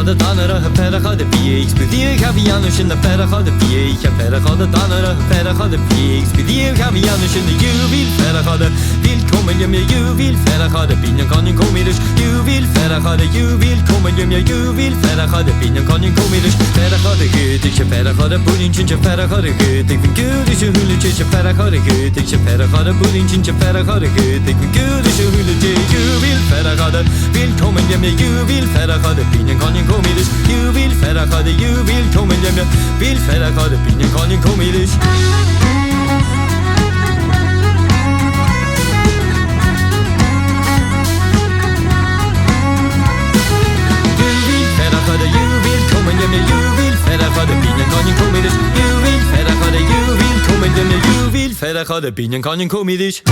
de danere verder gaat de pie expedier ga vi annars in de verder gaat de pie ik verder gaat de danere verder gaat de pie expedier ga vi annars in de jubil verder gaat de vil kommer je med jubil verder gaat de pinjen kan je komen dus jubil verder gaat de jubil kommer je med jubil verder gaat de pinjen kan je komen dus verder gaat de gut ik verder gaat de puddingje verder gaat de gut ik vind gut is je hulletje verder gaat de gut ik verder gaat de puddingje verder gaat de gut ik vind gut is je hulletje jubil verder gaat de vil kommer je med jubil verder gaat de pinjen kan je komen dus jubil verder gaat de jubil kommer je med vil verder gaat de pinjen kan je komen dus verder gaat de pinjen kan je komen dus